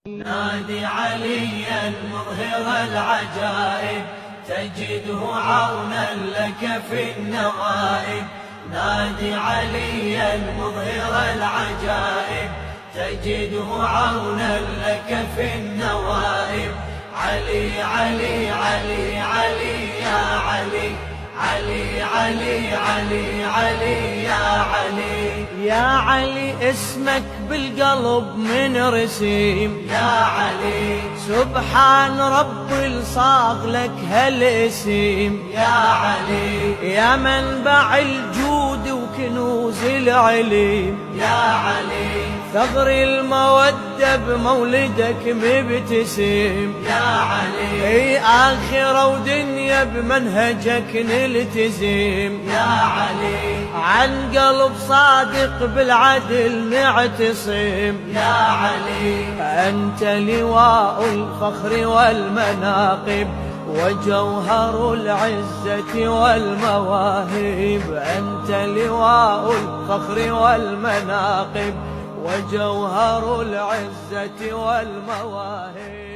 نادي عليا مظهر العجائب تجده عونا لك في النوائب. نادي عليا مظهر العجائب تجده عونا لك في النوائب. علي علي علي علي يا علي، علي علي علي علي يا علي. يا علي اسمك بالقلب من رسيم، يا علي سبحان رب الصاغ لك هالاسم. يا علي يا منبع الجود وكنوز العليم، يا علي ثغر المودة بمولدك مبتسم. يا علي اي آخرة ودنيا بمنهجك نلتزم. يا علي عن قلب صادق بالعدل نعتصم. يا علي أنت لواء الفخر والمناقب وجوهر العزة والمواهب. أنت لواء الفخر والمناقب وجوهر العزة والمواهب.